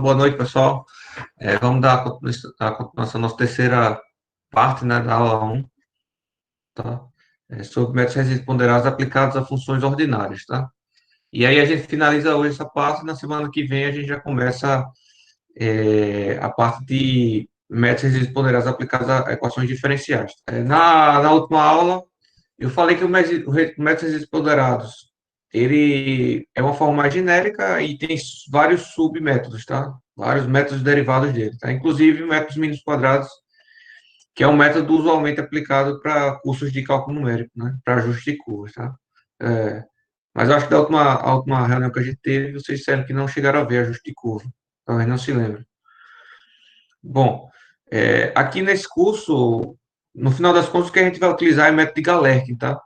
Boa noite, pessoal. Vamos dar a continuação à nossa terceira parte, né, da aula 1, tá? Sobre métodos resíduos ponderados aplicados a funções ordinárias, tá? E aí a gente finaliza hoje essa parte, e na semana que vem a gente já começa a parte de métodos resíduos ponderados aplicados a equações diferenciais. Na última aula, eu falei que o método resíduos ponderados, ele é uma forma mais genérica e tem vários submétodos, tá? Vários métodos derivados dele, tá? Inclusive métodos mínimos quadrados, que é um método usualmente aplicado para cursos de cálculo numérico, né? Para ajuste de curvas, tá? É, mas eu acho que a última reunião que a gente teve, vocês disseram que não chegaram a ver ajuste de curva. Talvez não se lembre. Bom, aqui nesse curso, no final das contas, o que a gente vai utilizar é o método de Galerkin, tá?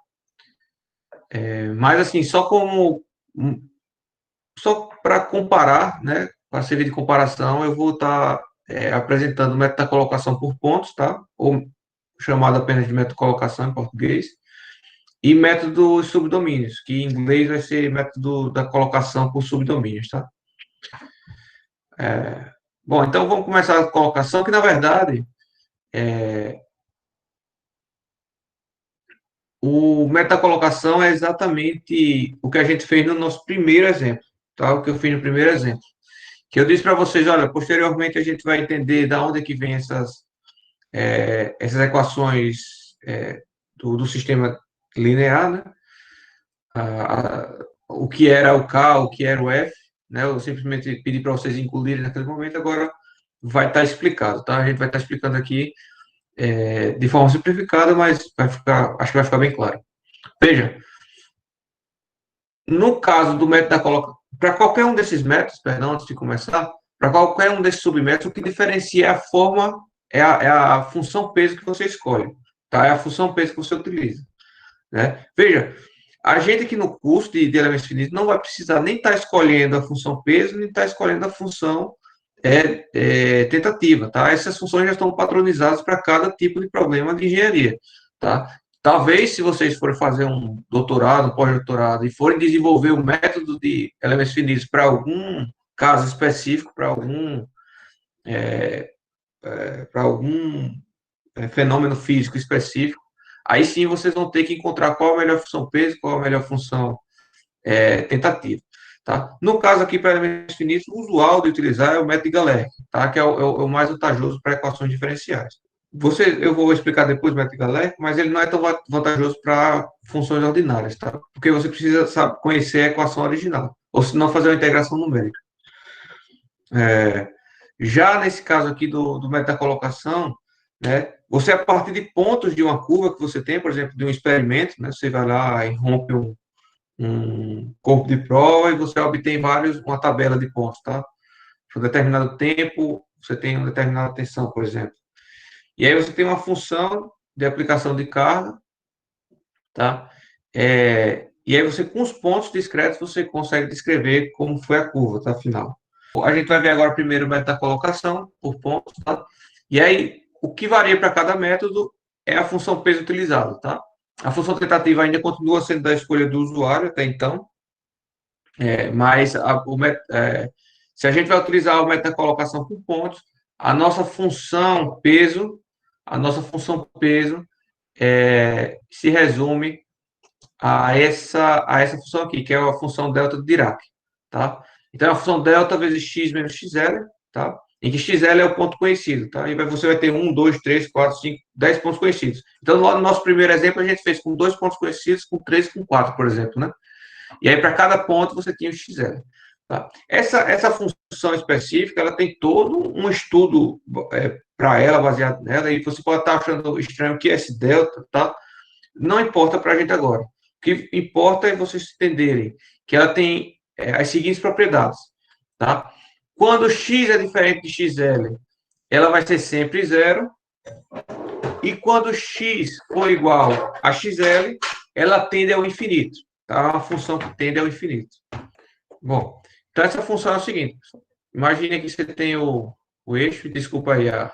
Mas, assim, só para comparar, né? Para servir de comparação, eu vou estar apresentando o método da colocação por pontos, tá? Ou chamado apenas de método de colocação em português. E método dos subdomínios, que em inglês vai ser método da colocação por subdomínios, tá? Bom, então vamos começar a colocação, que na verdade o método da colocação é exatamente o que a gente fez no nosso primeiro exemplo, tá? O que eu fiz no primeiro exemplo. Que eu disse para vocês, olha, posteriormente a gente vai entender da onde é que vem essas equações do sistema linear, né? O que era o K, o que era o F, né? Eu simplesmente pedi para vocês incluírem naquele momento, agora vai estar explicado, tá? A gente vai estar explicando aqui de forma simplificada, mas acho que vai ficar bem claro. Veja, no caso do método da colocação, para qualquer um desses métodos, perdão, antes de começar, para qualquer um desses submétodos, o que diferencia é a forma, é a função peso que você escolhe, tá? É a função peso que você utiliza, né? Veja, a gente aqui no curso de elementos finitos não vai precisar nem estar escolhendo a função peso, nem estar escolhendo a função tentativa, tá? Essas funções já estão patronizadas para cada tipo de problema de engenharia, tá? Talvez, se vocês forem fazer um doutorado, um pós-doutorado, e forem desenvolver um método de elementos finitos para algum caso específico, para algum fenômeno físico específico, aí sim vocês vão ter que encontrar qual a melhor função peso, qual a melhor função tentativa. Tá? No caso aqui, para elementos finitos, o usual de utilizar é o método de Galerkin, tá? Que é o mais vantajoso para equações diferenciais. Eu vou explicar depois o método de Galerkin, mas ele não é tão vantajoso para funções ordinárias, tá? Porque você precisa conhecer a equação original, ou se não fazer uma integração numérica. Já nesse caso aqui do método da colocação, né, você, a partir de pontos de uma curva que você tem, por exemplo, de um experimento, né, você vai lá e rompe um corpo de prova e você obtém uma tabela de pontos, tá? Por um determinado tempo, você tem uma determinada tensão, por exemplo. E aí você tem uma função de aplicação de carga, tá? E aí você, com os pontos discretos, você consegue descrever como foi a curva, tá? Final. A gente vai ver agora primeiro o método da colocação por pontos, tá? E aí, o que varia para cada método é a função peso utilizada, tá? A função tentativa ainda continua sendo da escolha do usuário até então, mas se a gente vai utilizar o método da colocação por pontos, a nossa função peso, a nossa função peso se resume a essa função aqui, que é a função delta de Dirac, tá? Então, a função delta vezes x menos xl, tá? Em que xl é o ponto conhecido, tá? E você vai ter 1, 2, 3, 4, 5, 10 pontos conhecidos. Então, lá no nosso primeiro exemplo, a gente fez com 2 pontos conhecidos, com 3 e com 4, por exemplo, né? E aí, para cada ponto, você tinha o XL. Tá? Essa função específica, ela tem todo um estudo para ela, baseado nela, e você pode estar achando estranho que é esse delta, tá? Não importa para a gente agora. O que importa é vocês entenderem que ela tem as seguintes propriedades, tá? Quando x é diferente de xl, ela vai ser sempre zero, e quando x for igual a xl, ela tende ao infinito, tá? É uma função que tende ao infinito. Bom, então essa função é o seguinte: imagine que você tem o eixo, desculpa aí a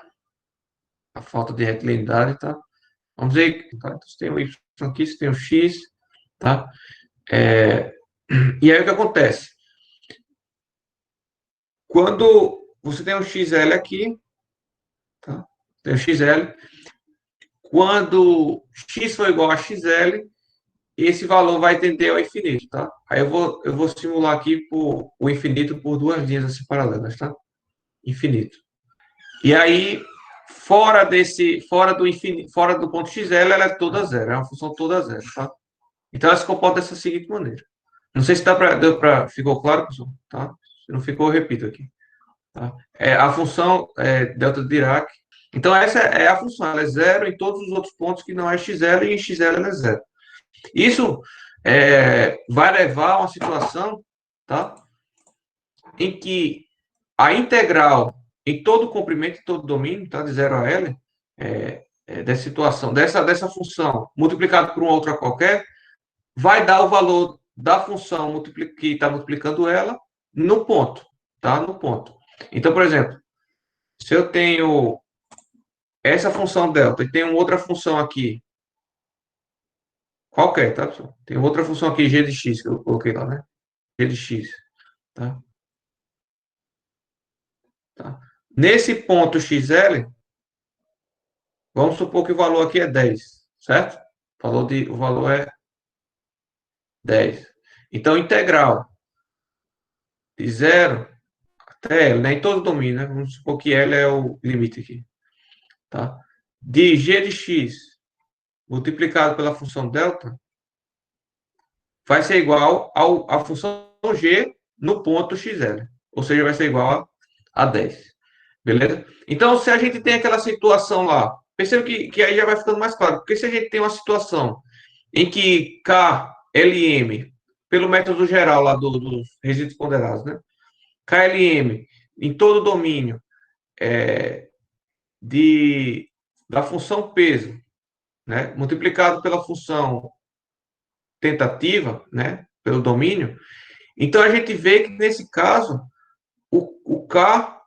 falta de retilidade, tá? Vamos dizer que tá? Você tem o y aqui, você tem o x, tá? E aí o que acontece? Quando você tem um XL aqui, tá? Tem um XL. Quando x for igual a XL, esse valor vai tender ao infinito, tá? Aí eu vou simular aqui o infinito por duas linhas assim paralelas, tá? Infinito. E aí, fora do infinito, fora do ponto XL, ela é toda zero, é uma função toda zero, tá? Então ela se comporta dessa seguinte maneira. Não sei se ficou claro, pessoal, tá? Se não ficou, eu repito aqui. Tá? A função delta de Dirac. Então essa é a função, ela é zero em todos os outros pontos que não é XL e em XL ela é zero. Isso vai levar a uma situação, tá? Em que a integral em todo o comprimento, em todo o domínio, tá? De 0 a L, dessa situação, dessa função, multiplicado por uma outra qualquer, vai dar o valor da função que está multiplicando ela no ponto, tá? No ponto. Então, por exemplo, se eu tenho essa função delta e tenho outra função aqui, qualquer, tá, pessoal? Tem outra função aqui, g de x, que eu coloquei lá, né? G de x, tá? Tá? Nesse ponto XL, vamos supor que o valor aqui é 10, certo? O valor é 10. Então, integral de 0 até L, né? Em todo o domínio, né? Vamos supor que L é o limite aqui, tá? De g de x multiplicado pela função delta vai ser igual à função g no ponto XL. Ou seja, vai ser igual a 10. Beleza? Então, se a gente tem aquela situação lá, perceba que aí já vai ficando mais claro. Porque se a gente tem uma situação em que KLM, pelo método geral lá dos resíduos ponderados, né? KLM em todo o domínio da função peso, né? Multiplicado pela função tentativa, né? Pelo domínio. Então, a gente vê que, nesse caso, o K,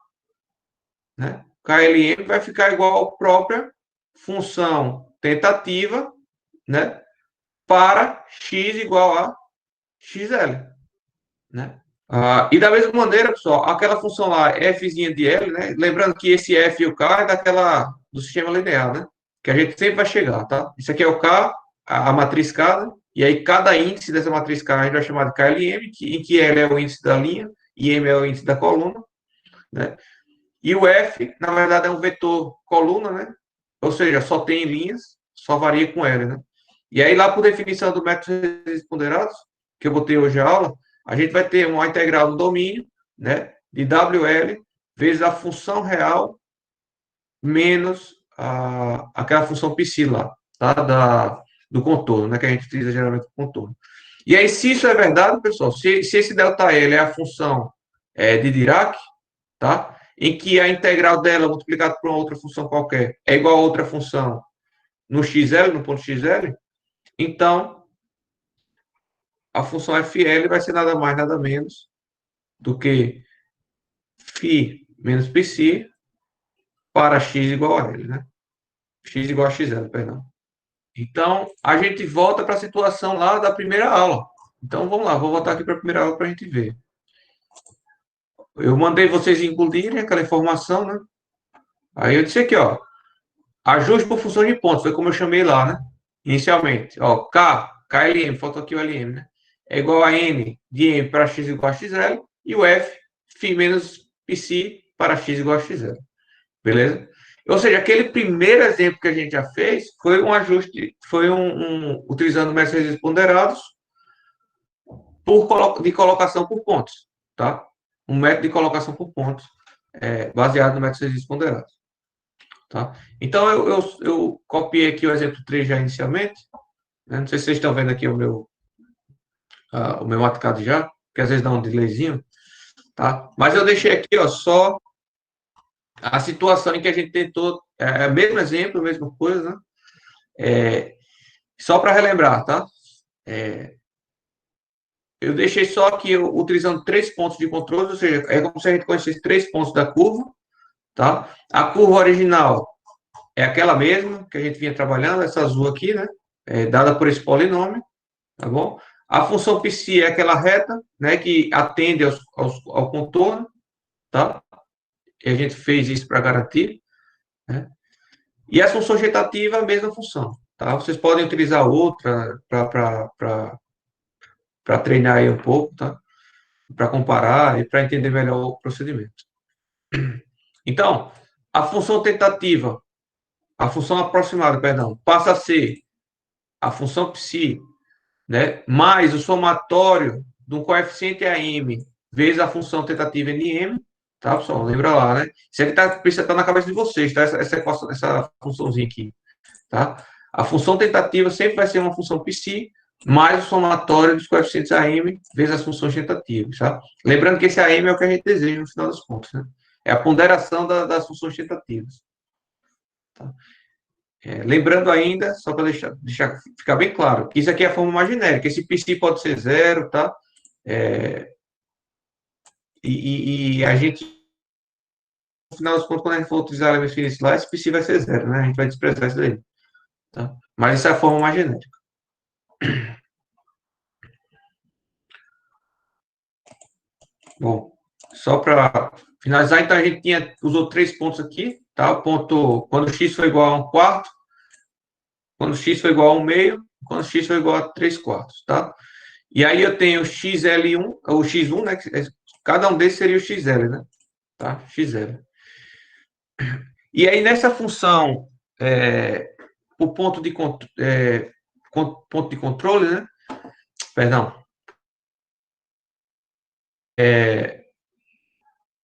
né? KLM vai ficar igual à própria função tentativa, né? Para x igual a xl, né? E da mesma maneira, pessoal, aquela função lá, f de L, né? Lembrando que esse f e o k é do sistema linear, né? Que a gente sempre vai chegar, tá? Isso aqui é o k, a matriz K, né? E aí cada índice dessa matriz K a gente vai chamar de KLM, em que L é o índice da linha e M é o índice da coluna, né? E o F, na verdade, é um vetor coluna, né? Ou seja, só tem linhas, só varia com L, né? E aí, lá por definição do método de resíduos ponderados, que eu botei hoje a aula, a gente vai ter uma integral no domínio, né? De WL vezes a função real menos aquela função psi lá, tá? Do contorno, né? Que a gente utiliza geralmente o contorno. E aí, se isso é verdade, pessoal, se esse ΔL é a função de Dirac, tá? Em que a integral dela multiplicada por uma outra função qualquer é igual a outra função no XL, no ponto XL, então a função FL vai ser nada mais, nada menos do que φ menos psi para x igual a L, né? X igual a XL, perdão. Então, a gente volta para a situação lá da primeira aula. Então, vamos lá, vou voltar aqui para a primeira aula para a gente ver. Eu mandei vocês incluírem aquela informação, né? Aí eu disse aqui, ó, ajuste por função de pontos, foi como eu chamei lá, né? Inicialmente. Ó, KLM, faltou aqui o LM, né? É igual a N de M para x igual a XL, e o F, φ menos psi para x igual a XL. Beleza? Ou seja, aquele primeiro exemplo que a gente já fez foi um ajuste, foi utilizando métodos ponderados de colocação por pontos, tá? Um método de colocação por pontos, baseado no método de ponderados. Tá? Então, eu copiei aqui o exemplo 3 já inicialmente. Né? Não sei se vocês estão vendo aqui o meu matcad já, que às vezes dá um delayzinho. Tá? Mas eu deixei aqui ó, só a situação em que a gente tentou, o mesmo exemplo, a mesma coisa, né? Só para relembrar, tá? Eu deixei só aqui utilizando 3 pontos de controle, ou seja, é como se a gente conhecesse 3 pontos da curva. Tá? A curva original é aquela mesma que a gente vinha trabalhando, essa azul aqui, né? Dada por esse polinômio, tá bom? A função psi é aquela reta, né? Que atende ao contorno, tá? e a gente fez isso para garantir, né? E a função gestativa, a mesma função, tá? Vocês podem utilizar outra para treinar aí um pouco, tá? Para comparar e para entender melhor o procedimento. Então, a função tentativa, a função aproximada, perdão, passa a ser a função psi, né, mais o somatório de um coeficiente AM vezes a função tentativa NM, tá, pessoal? Lembra lá, né? Isso aqui precisa estar na cabeça de vocês, tá? Essa funçãozinha aqui, tá? A função tentativa sempre vai ser uma função psi mais o somatório dos coeficientes AM vezes as funções tentativas, tá? Lembrando que esse AM é o que a gente deseja no final das contas, né? É a ponderação das funções tentativas. Tá? Lembrando ainda, só para deixar ficar bem claro, que isso aqui é a forma mais genérica. Esse psi pode ser zero, tá? E a gente, no final das contas, quando a gente for utilizar elementos finitos lá, esse psi vai ser zero, né? A gente vai desprezar isso daí. Tá? Mas essa é a forma mais genérica. Bom, só para finalizar, então a gente usou 3 pontos aqui, tá? O ponto, quando x foi igual a 1/4, quando x foi igual a 1/2, quando x foi igual a 3/4, tá? E aí eu tenho xl1, ou x1, né? Cada um desses seria o xl, né? Tá? xl. E aí nessa função, o ponto de controle, né? Perdão.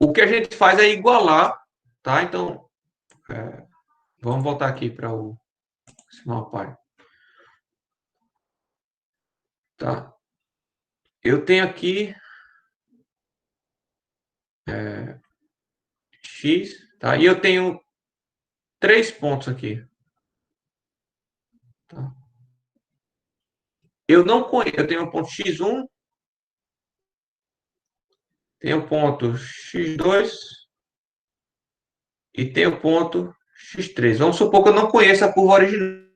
O que a gente faz é igualar, tá? Então, vamos voltar aqui para o SimuLPy. Tá? Eu tenho aqui x, tá? E eu tenho 3 pontos aqui. Tá? Eu não conheço, eu tenho o ponto x1, tenho o ponto x2 e tenho o ponto x3. Vamos supor que eu não conheça a curva original.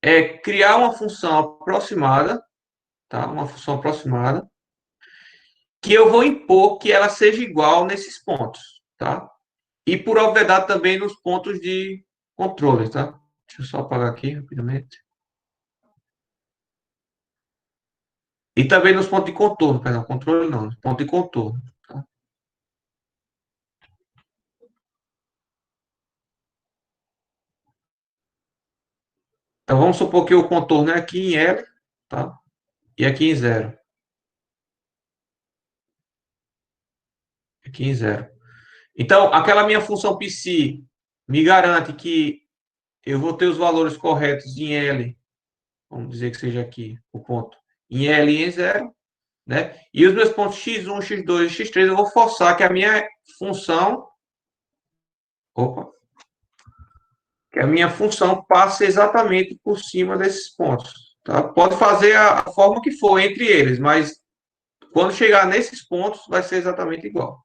É criar uma função aproximada, tá? Uma função aproximada, que eu vou impor que ela seja igual nesses pontos, tá? E por obviedade também nos pontos de controle, tá? Deixa eu só apagar aqui rapidamente. E também nos pontos de contorno, perdão, controle não, ponto de contorno. Tá? Então vamos supor que o contorno é aqui em L, tá? E aqui em 0. Aqui em 0. Então, aquela minha função psi me garante que eu vou ter os valores corretos em L, vamos dizer que seja aqui o ponto, em L e em 0, né? E os meus pontos x1, x2 e x3 eu vou forçar que a minha função, que a minha função passe exatamente por cima desses pontos, tá? Pode fazer a forma que for entre eles, mas quando chegar nesses pontos vai ser exatamente igual,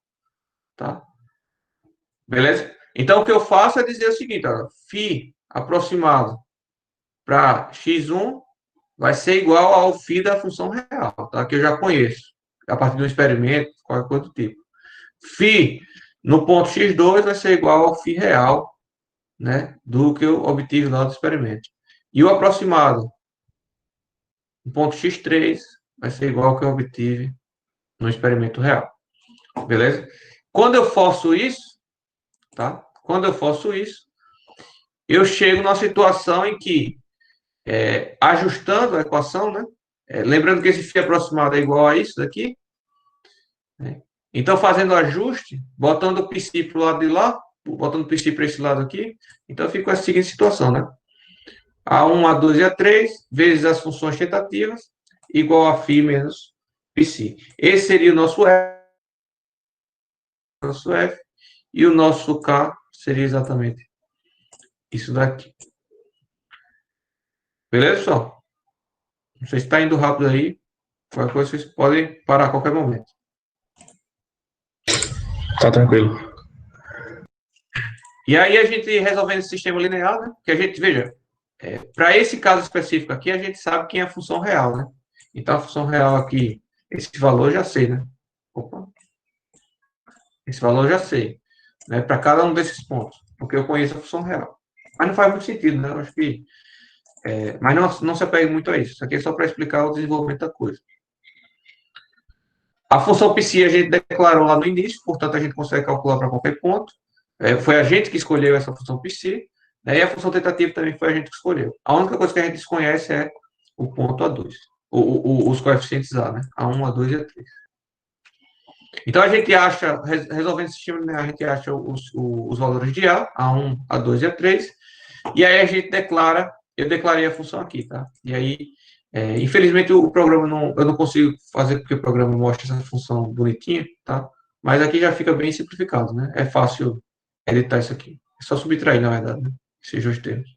tá? Beleza? Então o que eu faço é dizer o seguinte, ó, φ aproximado para x1 vai ser igual ao φ da função real, tá? Que eu já conheço, a partir do experimento, qualquer coisa do tipo. Φ no ponto x2 vai ser igual ao φ real, né, do que eu obtive lá do experimento. E o aproximado, no ponto x3 vai ser igual ao que eu obtive no experimento real. Beleza? Quando eu forço isso, tá? Quando eu forço isso, eu chego numa situação em que, ajustando a equação, né? Lembrando que esse φ aproximado é igual a isso daqui, né? Então, fazendo o ajuste, botando o psi para o lado de lá, botando o psi para esse lado aqui, então eu fico com a seguinte situação, né? A1, A2 e A3, vezes as funções tentativas, igual a φ menos psi. Esse seria o nosso F, e o nosso K seria exatamente isso daqui. Beleza, pessoal? Não sei se está indo rápido aí. Qualquer coisa vocês podem parar a qualquer momento. Tá tranquilo. E aí a gente resolvendo esse sistema linear, né? Que a gente, veja, para esse caso específico aqui, a gente sabe quem é a função real, né? Então a função real aqui, esse valor eu já sei, né? Opa. Esse valor eu já sei, né? Para cada um desses pontos, porque eu conheço a função real. Mas não faz muito sentido, né? Eu acho que. Mas não se apegue muito a isso. Isso aqui é só para explicar o desenvolvimento da coisa. A função psi a gente declarou lá no início, portanto a gente consegue calcular para qualquer ponto. Foi a gente que escolheu essa função psi, né, e a função tentativa também foi a gente que escolheu. A única coisa que a gente desconhece é o ponto A2, os coeficientes A, né? A1, A2 e A3. Então a gente acha, resolvendo esse sistema, né, a gente acha os valores de A1, A2 e A3, e aí a gente declara, eu declarei a função aqui, tá? E aí, infelizmente o programa eu não consigo fazer porque o programa mostra essa função bonitinha, tá? Mas aqui já fica bem simplificado, né? É fácil editar isso aqui. É só subtrair, na verdade, né? Esses dois termos.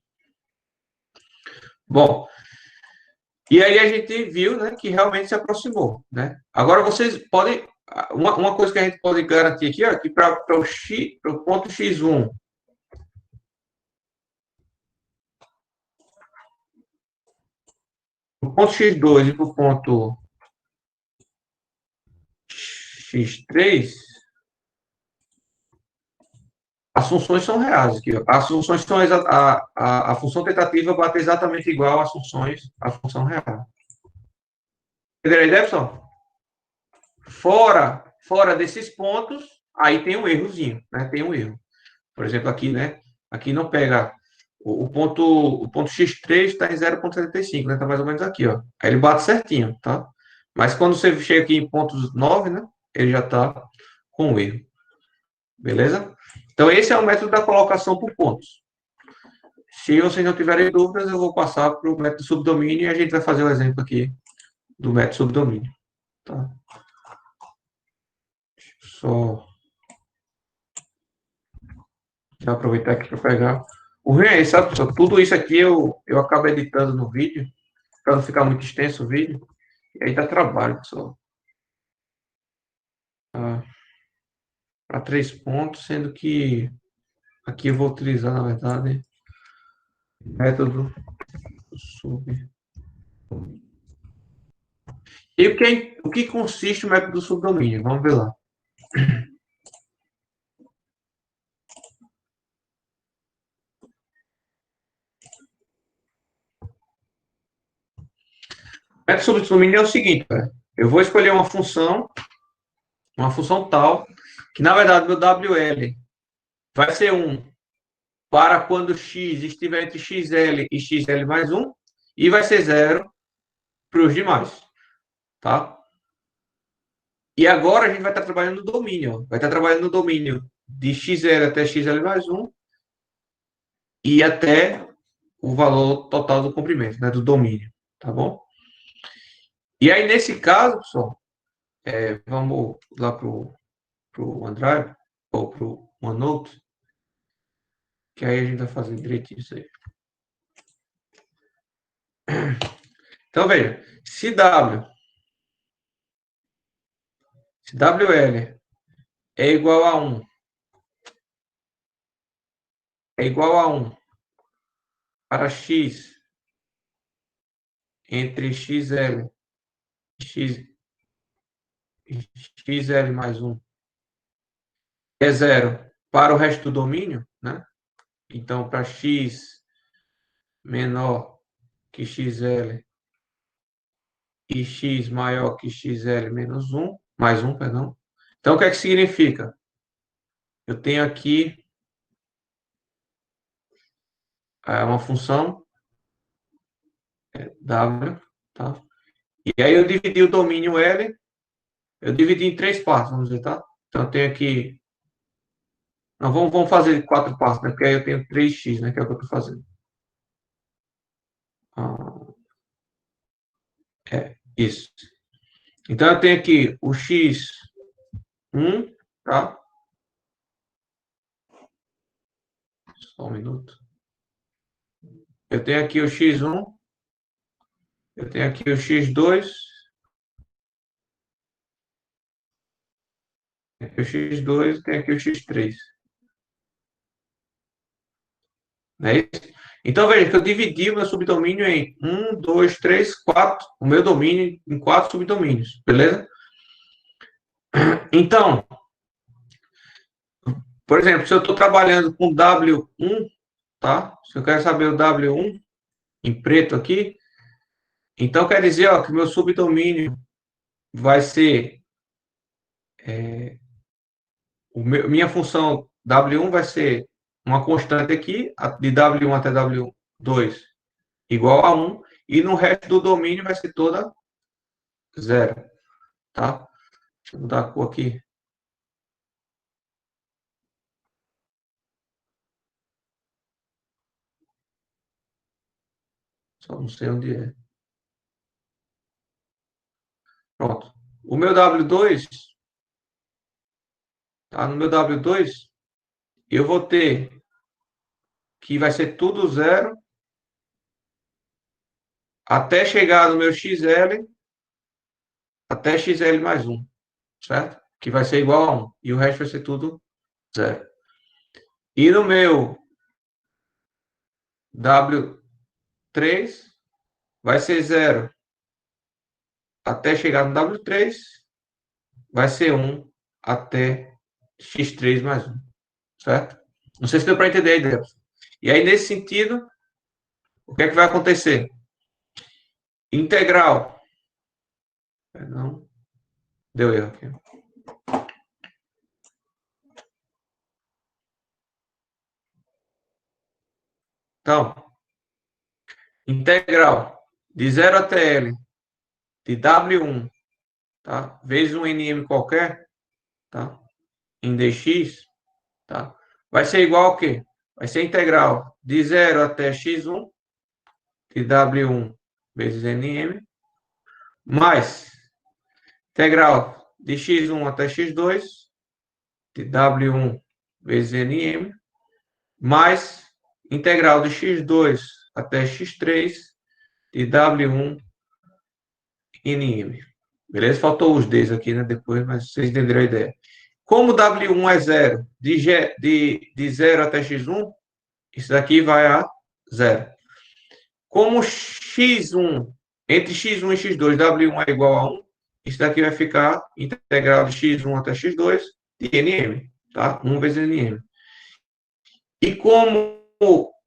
Bom, e aí a gente viu, né, que realmente se aproximou, né? Agora vocês podem, uma coisa que a gente pode garantir aqui, ó, que para o ponto x1, o ponto x2 e para o ponto x3, as funções são reais aqui. As funções são a função tentativa bate exatamente igual às funções, à função real. Entendeu aí, Debson? Fora desses pontos, aí tem um errozinho, né? Tem um erro. Por exemplo, aqui, né? Aqui não pega o ponto x3 está em 0,75, né? Está mais ou menos aqui, ó. Aí ele bate certinho, tá? Mas quando você chega aqui em pontos 9, né? Ele já está com erro. Beleza? Então, esse é o método da colocação por pontos. Se vocês não tiverem dúvidas, eu vou passar para o método subdomínio e a gente vai fazer o exemplo aqui do método subdomínio. Tá? Só já aproveitar aqui para pegar. O ruim é isso, sabe, pessoal? Tudo isso aqui eu acabo editando no vídeo, para não ficar muito extenso o vídeo. E aí dá trabalho, pessoal. Para 3 pontos, sendo que aqui eu vou utilizar, na verdade, método sub. E o que consiste o método subdomínio? Vamos ver lá. O método subdomínio é o seguinte, eu vou escolher uma função tal, que na verdade meu WL vai ser 1 para quando x estiver entre xl e xl mais 1, e vai ser 0 para os demais, tá? E agora a gente vai estar trabalhando no domínio, ó. Vai estar trabalhando no domínio de xl até xl mais 1 e até o valor total do comprimento, né, do domínio, tá bom? E aí, nesse caso, pessoal, vamos lá para o OneDrive, ou para o OneNote, que aí a gente vai fazer direitinho isso aí. Então, veja, se WL é igual a 1, para x entre xl xl mais 1 é 0 para o resto do domínio, né? Então, para x menor que xl e x maior que xl menos 1, mais 1, perdão. Então, o que é que significa? Eu tenho aqui uma função w, tá? E aí eu dividi o domínio L, eu dividi em 3 partes, vamos dizer, tá? Então, eu tenho aqui. Não, vamos fazer 4 partes, né? Porque aí eu tenho 3x, né? Que é o que eu estou fazendo. Isso. Então, eu tenho aqui o x1, tá? Só um minuto. Eu tenho aqui o x1, eu tenho aqui o x2, aqui o x2 e tenho aqui o x3. Não é isso? Então, veja que eu dividi o meu subdomínio em 1, 2, 3, 4, o meu domínio em 4 subdomínios, beleza? Então, Por exemplo, se eu estou trabalhando com W1, tá? Se eu quero saber o W1 em preto aqui, então quer dizer, ó, que o meu subdomínio vai ser minha função W1 vai ser uma constante aqui, de W1 até W2 igual a 1, e no resto do domínio vai ser toda zero, tá? Deixa eu mudar a cor aqui. Só não sei onde é. Pronto. O meu W2, tá? No meu W2, eu vou ter que vai ser tudo zero até chegar no meu XL, até XL mais um, certo? Que vai ser igual a 1. E o resto vai ser tudo zero. E no meu W3 vai ser zero até chegar no W3, vai ser 1 até X3 mais um, certo? Não sei se deu para entender a ideia. E aí, nesse sentido, o que é que vai acontecer? Integral. Não, deu erro aqui. Então, integral de 0 até L de W1, tá? Vezes um NM qualquer, tá? Em dx, tá? Vai ser igual ao quê? Vai ser integral de 0 até x1 de W1 vezes NM, mais integral de x1 até x2 de W1 vezes NM, mais integral de x2 até x3 de W1 NM. Beleza? Faltou os Ds aqui, né? Depois, mas vocês entenderam a ideia. Como W1 é zero, de 0 até x1, isso daqui vai a zero. Como x1, entre x1 e x2, W1 é igual a 1, isso daqui vai ficar integral de x1 até x2 de NM, tá? 1 vezes NM. E como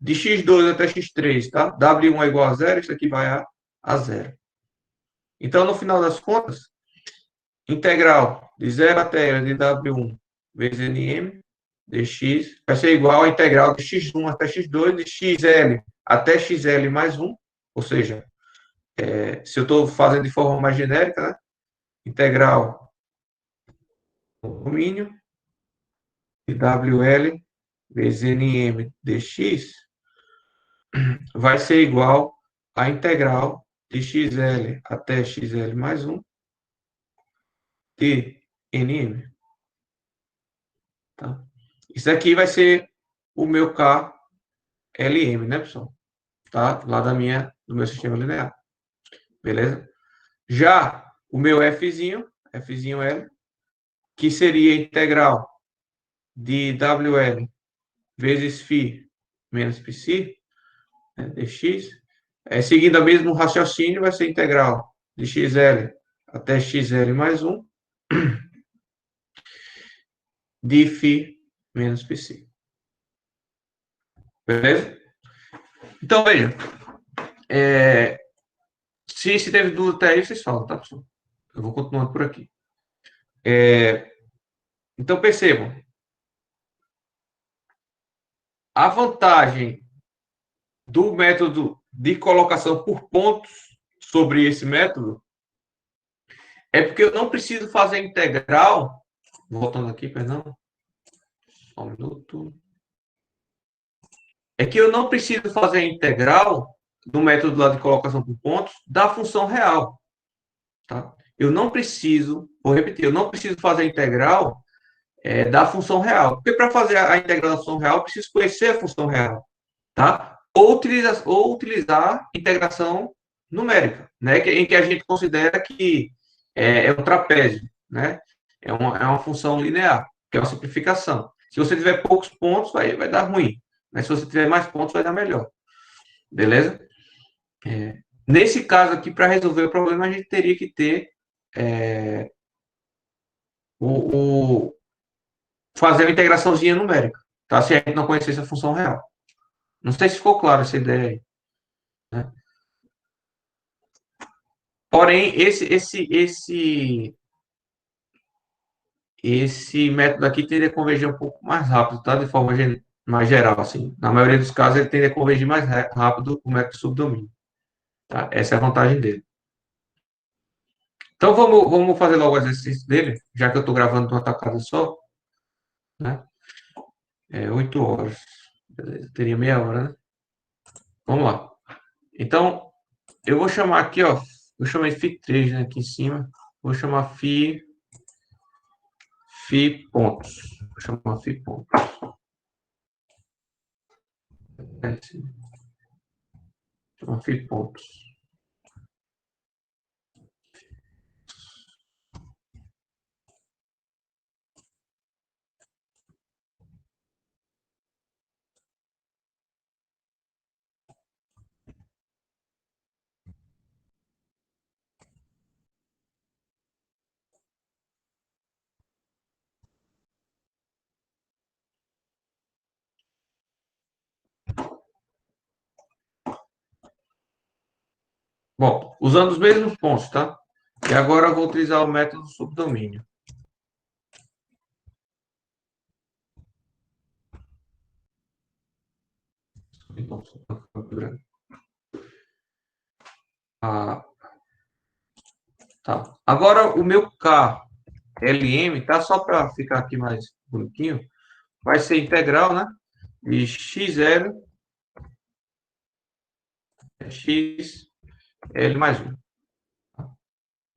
de x2 até x3, tá? W1 é igual a zero, isso aqui vai a zero. Então, no final das contas, integral de 0 até L de W1 vezes NM dx vai ser igual a integral de x1 até x2 de xl até xl mais 1, ou seja, se eu estou fazendo de forma mais genérica, né? Integral do domínio de WL vezes NM dx vai ser igual à integral de xl até xl mais 1 de NM. Tá? Isso aqui vai ser o meu KLM, né, pessoal? Tá? Lá do meu sistema linear. Beleza? Já o meu Fzinho L, que seria integral de WL vezes φ menos πc, né, dx, seguindo o mesmo raciocínio, vai ser integral de xl até xl mais 1 de φ menos πc. Beleza? Então, veja, se teve dúvida até aí, vocês falam, tá, pessoal? Eu vou continuando por aqui. Então, percebam, a vantagem do método de colocação por pontos sobre esse método é porque eu não preciso fazer integral. Voltando aqui, perdão. Só um minuto. É que eu não preciso fazer integral do método lá de colocação por pontos da função real. Tá? Eu não preciso, vou repetir, eu não preciso fazer integral da função real. Porque para fazer a integral da função real, eu preciso conhecer a função real. Tá? Ou utilizar integração numérica, né? Em que a gente considera que um trapézio, né? É uma função linear, que é uma simplificação. Se você tiver poucos pontos, vai dar ruim. Mas se você tiver mais pontos, vai dar melhor. Beleza? Nesse caso aqui, para resolver o problema, a gente teria que ter o fazer uma integraçãozinha numérica, tá? Se a gente não conhecesse a função real. Não sei se ficou claro essa ideia aí, né? Porém, esse método aqui tende a convergir um pouco mais rápido, tá? De forma mais geral, assim. Na maioria dos casos, ele tende a convergir mais rápido o método subdomínio, tá? Essa é a vantagem dele. Então, vamos fazer logo o exercício dele, já que eu estou gravando de uma tacada só, né? 8 horas. Beleza, teria meia hora, né? Vamos lá. Então, eu vou chamar aqui, ó, eu chamei Φ3, né, aqui em cima. Vou chamar Φ pontos. Vou chamar Φ pontos. Chamar Φ pontos. Bom, usando os mesmos pontos, tá? E agora eu vou utilizar o método subdomínio. Então, tá. Agora o meu K LM, tá? Só para ficar aqui mais bonitinho, vai ser integral, né? De XL, XL mais 1.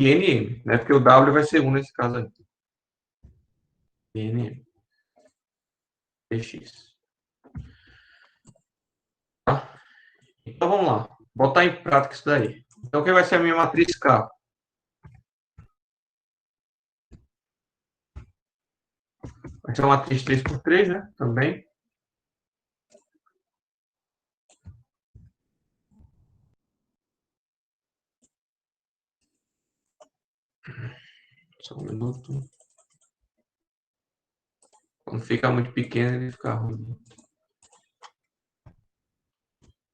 E NM, né? Porque o W vai ser 1 nesse caso aí. NM, DX. Tá? Então vamos lá. Botar em prática isso daí. Então, o que vai ser a minha matriz K? Vai ser uma matriz 3 por 3, né? Também. Só um minuto. Quando fica muito pequeno, ele fica ruim.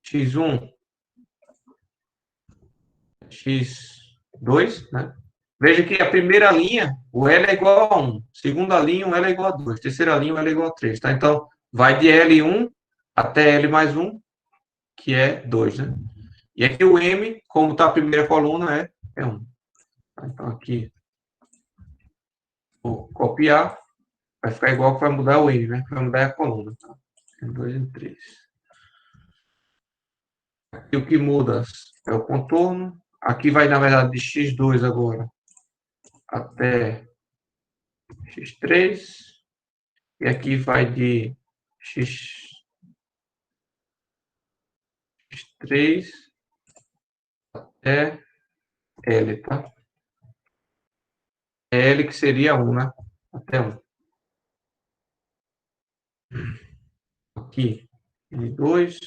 X1, X2, né? Veja que a primeira linha, o L é igual a 1. Segunda linha, o L é igual a 2. Terceira linha, o L é igual a 3. Tá? Então, vai de L1 até L mais 1, que é 2, né? E aqui o M, como está a primeira coluna, é 1. Tá? Então, aqui, vou copiar. Vai ficar igual que vai mudar o N, né? Vai mudar a coluna. Tá? M2 e 3. Aqui o que muda é o contorno. Aqui vai, na verdade, de X2 agora até X3. E aqui vai de X3 até L, tá? L que seria 1, né? Até 1. Aqui, N2,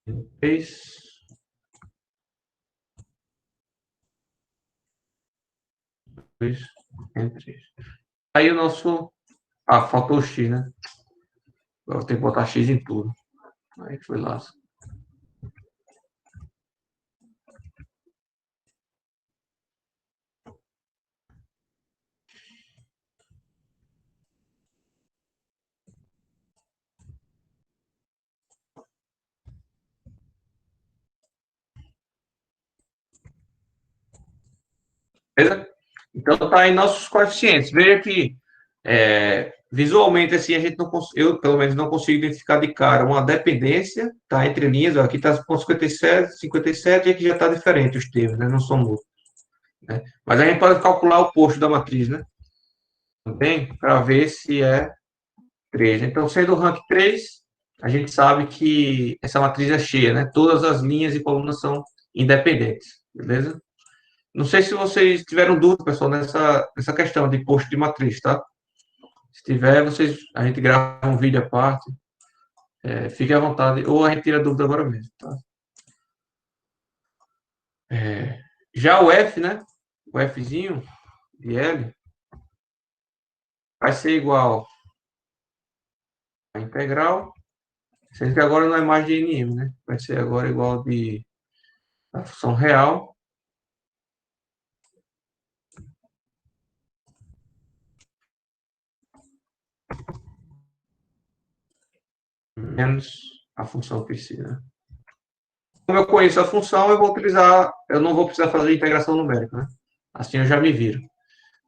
N3, N3. Aí o nosso... Ah, faltou o X, né? Agora tem que botar X em tudo. Aí foi lá. Beleza? Então tá aí nossos coeficientes. Veja que visualmente assim a gente não eu pelo menos não consigo identificar de cara uma dependência, tá entre linhas. Ó, aqui está com 57, 57 e aqui já está diferente os termos, né? Não são múltiplos, né? Mas a gente pode calcular o posto da matriz, né? Também para ver se é 3. Então, sendo o rank 3, a gente sabe que essa matriz é cheia, né? Todas as linhas e colunas são independentes, beleza? Não sei se vocês tiveram dúvida, pessoal, nessa questão de posto de matriz, tá? Se tiver, a gente grava um vídeo à parte, fique à vontade, ou a gente tira a dúvida agora mesmo, tá? Já o F, né? O Fzinho de L, vai ser igual a integral, sendo que agora não é mais de NM, né? Vai ser agora igual de a função real menos a função psi, né? Como eu conheço a função, eu não vou precisar fazer integração numérica, né? Assim eu já me viro,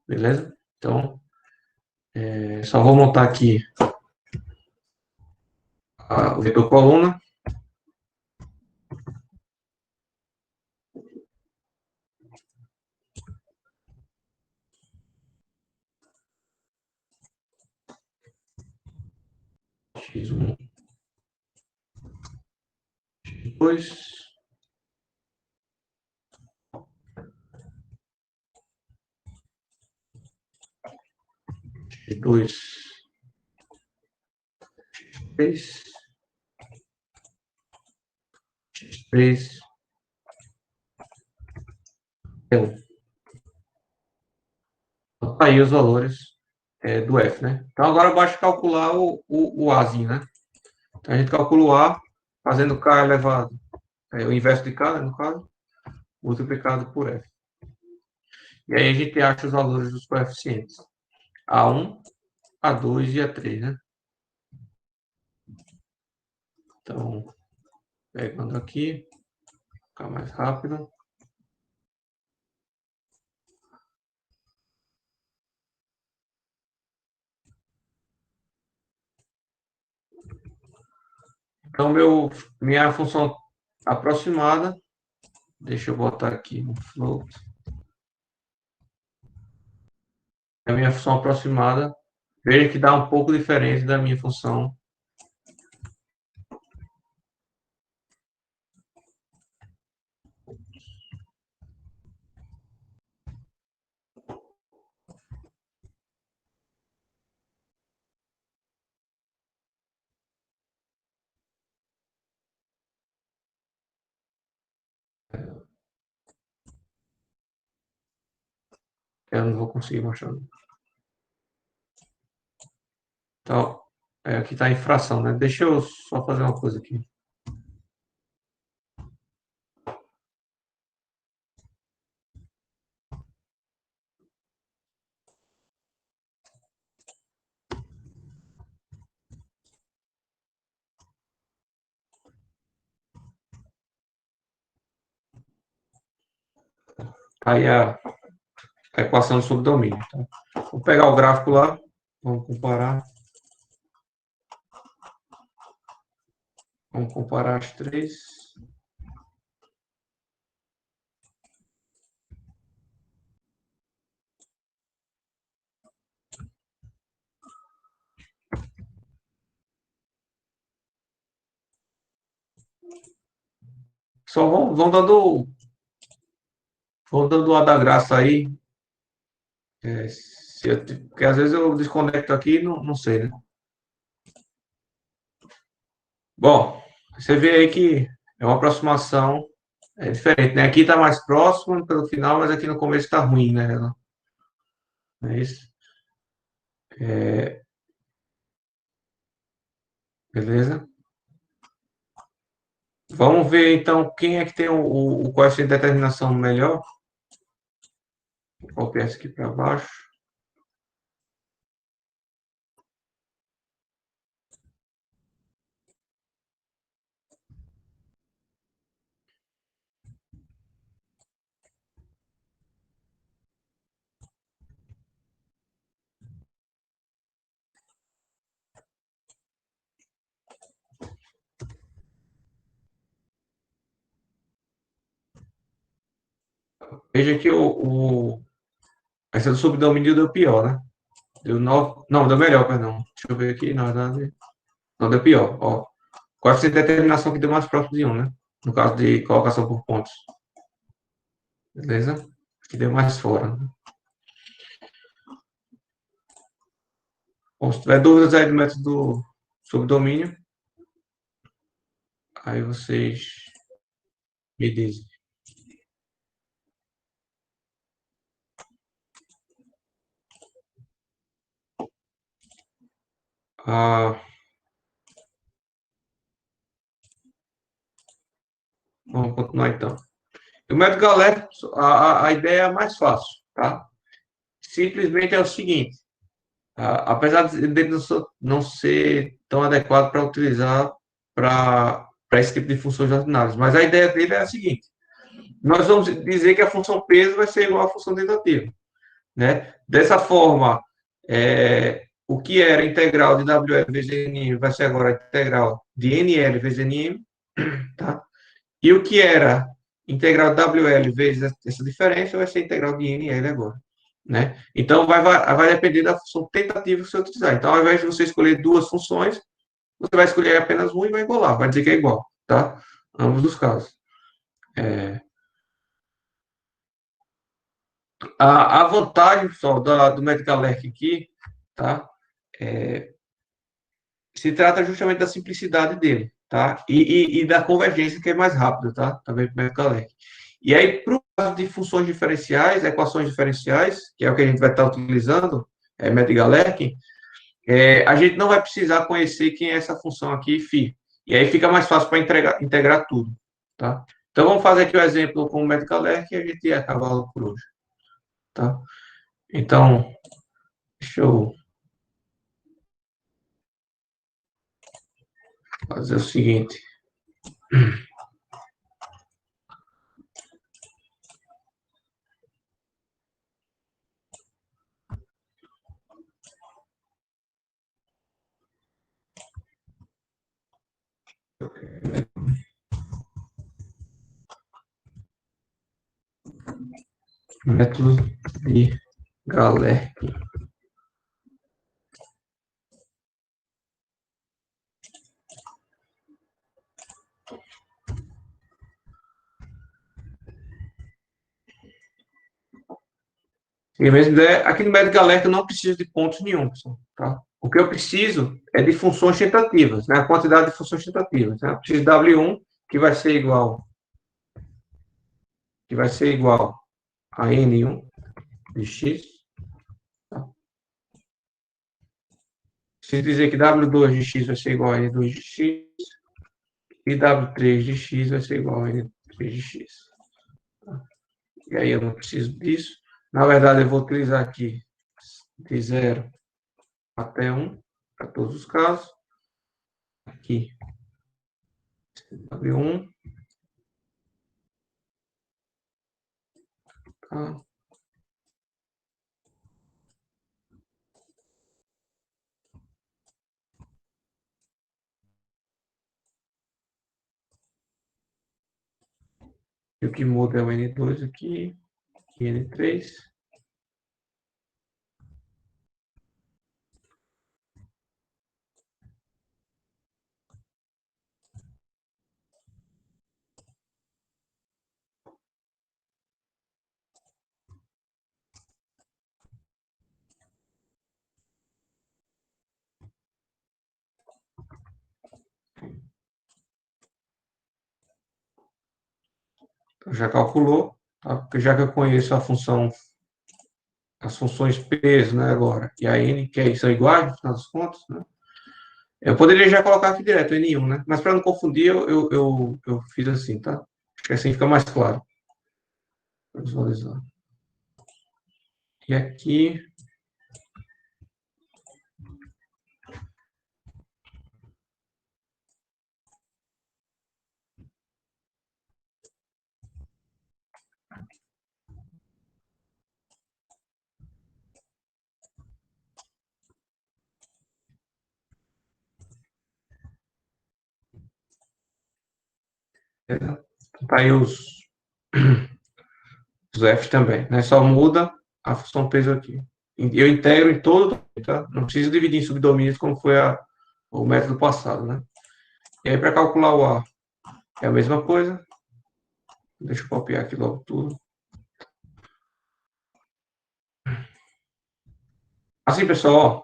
beleza? Então, só vou montar aqui o vetor coluna. X1, X2, X2, X3, X3, T1. Então, tá aí os valores do F, né? Então, agora basta calcular o Azinho, né? Então, a gente calcula o A fazendo K elevado, o inverso de K, né, no caso, multiplicado por F. E aí a gente acha os valores dos coeficientes. A1, A2 e A3, né? Então, pegando aqui, ficar mais rápido. Então, minha função aproximada, deixa eu botar aqui no float. A minha função aproximada, veja que dá um pouco diferente da minha função. Eu não vou conseguir mostrar. Então, aqui está a infração, né? Deixa eu só fazer uma coisa aqui. Aí a equação do subdomínio. Tá? Vou pegar o gráfico lá, vamos comparar. Vamos comparar as três. Só vão dando a da graça aí. Porque às vezes eu desconecto aqui e não sei, né? Bom, você vê aí que é uma aproximação diferente, né? Aqui está mais próximo pelo final, mas aqui no começo está ruim, né? Não é isso? Beleza? Vamos ver então quem é que tem o coeficiente de determinação melhor. Vou copiar isso aqui para baixo. Veja que essa do subdomínio deu pior, né? Deu 9, não, deu melhor, perdão. Deixa eu ver aqui, na verdade. Não, deu pior. Ó, coeficiente de determinação que deu mais próximo de 1, né? No caso de colocação por pontos. Beleza? Que deu mais fora. Né? Bom, se tiver dúvidas aí do método do subdomínio, aí vocês me dizem. Vamos continuar então. O método Galera, a ideia é mais fácil, tá? Simplesmente é o seguinte, apesar dele não ser tão adequado para utilizar para esse tipo de funções ordinárias, mas a ideia dele é a seguinte, nós vamos dizer que a função peso vai ser igual à função tentativa, né? Dessa forma, o que era integral de WL vezes NM vai ser agora integral de NL vezes NM, tá? E o que era integral de WL vezes essa diferença vai ser integral de NL agora, né? Então, vai depender da função tentativa que você utilizar. Então, ao invés de você escolher duas funções, você vai escolher apenas uma e vai igualar, vai dizer que é igual, tá? Ambos os casos. A vantagem, pessoal, do Medcalec aqui, tá? Se trata justamente da simplicidade dele, tá? E da convergência, que é mais rápida, tá? Também para o Medcalec. E aí, para o caso de funções diferenciais, equações diferenciais, que é o que a gente vai estar utilizando, Medcalec, a gente não vai precisar conhecer quem é essa função aqui, φ. E aí fica mais fácil para integrar tudo, tá? Então, vamos fazer aqui o exemplo com o Medcalec e a gente acaba a aula por hoje, tá? Então, deixa eu fazer o seguinte. Método de Galerk. E a mesma ideia, aqui no método Galerk eu não preciso de pontos nenhum, pessoal, tá? O que eu preciso é de funções tentativas, né? A quantidade de funções tentativas. Né? Eu preciso de W1, que vai ser igual a N1 de X. Tá? Se dizer que W2 de X vai ser igual a N2 de X, e W3 de X vai ser igual a N3 de X. Tá? E aí eu não preciso disso. Na verdade, eu vou utilizar aqui de 0 até 1, para todos os casos. Aqui, W1. Tá? E o que muda é o N2 aqui, e N3. Então, já calculou, tá? Porque já que eu conheço a função, as funções peso, né, agora, e a N, que aí são iguais, no final das contas, né? Eu poderia já colocar aqui direto, N1, né? Mas para não confundir, eu fiz assim, tá? Acho que assim fica mais claro. Visualizar. E aqui, tá aí os F também, né? Só muda a função peso aqui. Eu integro em todo, tá? Não preciso dividir em subdomínios como foi o método passado, né? E aí, para calcular o A, é a mesma coisa. Deixa eu copiar aqui logo tudo. Assim, pessoal, ó,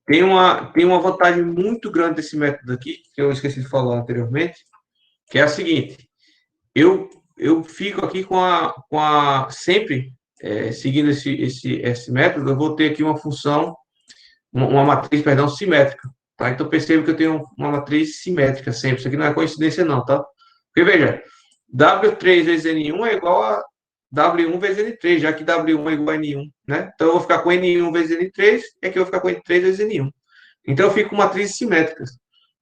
tem uma vantagem muito grande desse método aqui, que eu esqueci de falar anteriormente, que é a seguinte, eu fico aqui sempre seguindo esse método, eu vou ter aqui uma função, uma matriz, perdão, simétrica, tá? Então, perceba que eu tenho uma matriz simétrica sempre. Isso aqui não é coincidência, não, tá? Porque, veja, W3 vezes N1 é igual a W1 vezes N3, já que W1 é igual a N1, né? Então, eu vou ficar com N1 vezes N3, e aqui eu vou ficar com N3 vezes N1. Então, eu fico com matrizes simétricas.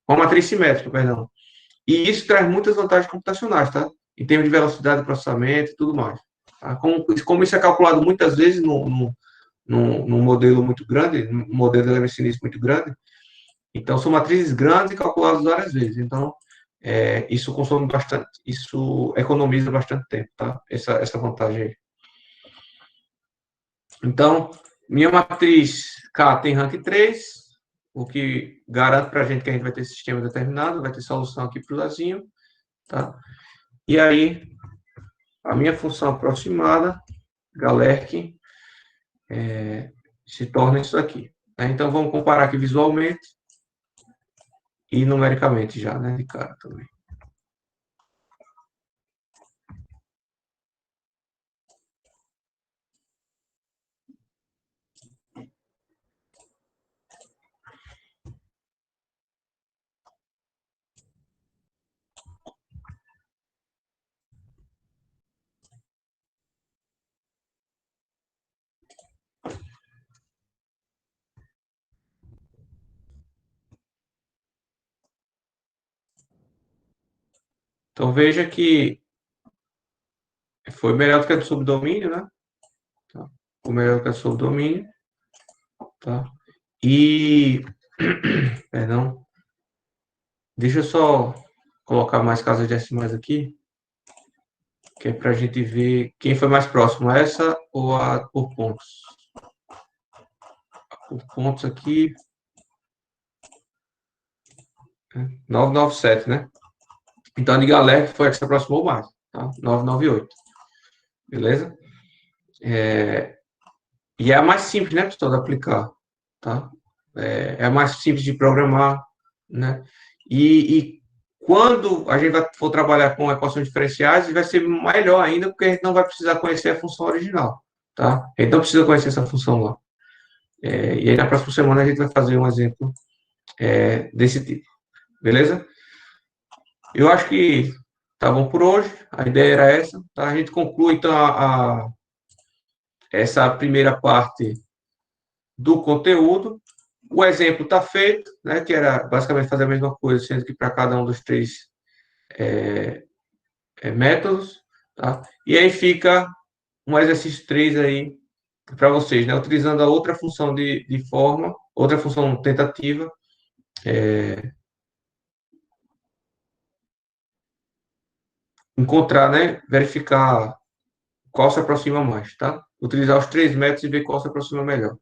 Com matriz simétrica, perdão. E isso traz muitas vantagens computacionais, tá? Em termos de velocidade de processamento e tudo mais. Tá? Como isso é calculado muitas vezes num modelo muito grande, num modelo de elemento sinistro muito grande, então são matrizes grandes e calculadas várias vezes. Então, isso consome bastante, isso economiza bastante tempo, tá? Essa vantagem aí. Então, minha matriz K tem rank 3, o que garante para a gente que a gente vai ter sistema determinado, vai ter solução aqui para o Lazinho, tá? E aí, a minha função aproximada, Galerkin, se torna isso aqui. Né? Então, vamos comparar aqui visualmente e numericamente já, né, de cara também. Então, veja que foi melhor do que a do subdomínio, né? Tá? Foi melhor do que a do subdomínio, tá? E, perdão, deixa eu só colocar mais casas decimais aqui, que é para a gente ver quem foi mais próximo, essa ou a por pontos. Por pontos aqui, 997, né? Então, a de Galera foi a que se aproximou mais, tá? 998, beleza? E é a mais simples, né, pessoal, de aplicar, tá? É a mais simples de programar, né? E quando a gente for trabalhar com equações diferenciais, vai ser melhor ainda, porque a gente não vai precisar conhecer a função original, tá? A gente não precisa conhecer essa função lá. E aí, na próxima semana, a gente vai fazer um exemplo desse tipo, beleza? Eu acho que tá bom por hoje, a ideia era essa, tá? A gente conclui, então, essa primeira parte do conteúdo. O exemplo está feito, né, que era basicamente fazer a mesma coisa, sendo que para cada um dos três métodos. Tá? E aí fica um exercício 3 aí para vocês, né, utilizando a outra função de forma, outra função tentativa, encontrar, né, verificar qual se aproxima mais, tá? Utilizar os três métodos e ver qual se aproxima melhor,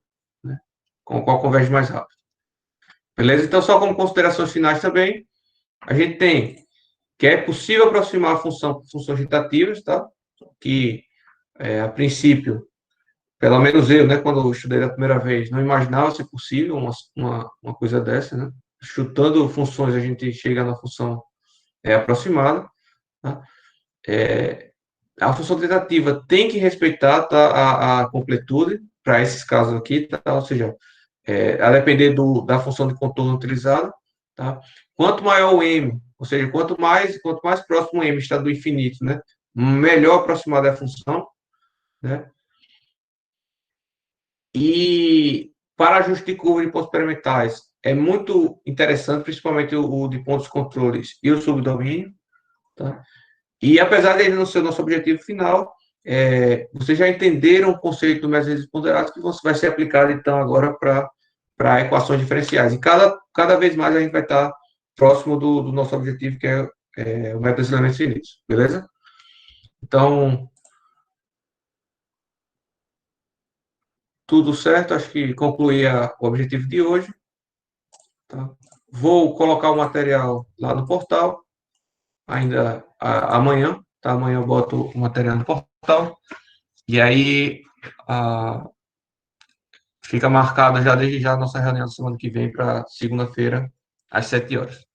né? Com qual converge mais rápido. Beleza? Então, só como considerações finais também, a gente tem que é possível aproximar a funções tentativas, tá? Que, a princípio, pelo menos eu, né, quando eu estudei da primeira vez, não imaginava ser possível uma coisa dessa, né? Chutando funções, a gente chega na função aproximada, tá? A função tentativa tem que respeitar, tá, a completude para esses casos aqui, tá? Ou seja, a depender da função de contorno utilizada, tá? Quanto maior o m, ou seja, quanto mais próximo o m está do infinito, né? Melhor aproximada é a função, né? E para ajuste de curva de pontos experimentais, é muito interessante, principalmente o de pontos controles e o subdomínio, tá? E apesar de ele não ser o nosso objetivo final, vocês já entenderam o conceito do método ponderados que vai ser aplicado, então, agora para equações diferenciais. E cada vez mais a gente vai estar próximo do nosso objetivo, que é o método dos elementos finitos, beleza? Então, tudo certo, acho que concluí o objetivo de hoje. Tá? Vou colocar o material lá no portal, ainda amanhã, tá? Amanhã eu boto o material no portal, e aí fica marcada já desde já a nossa reunião da semana que vem para segunda-feira, às 7 horas.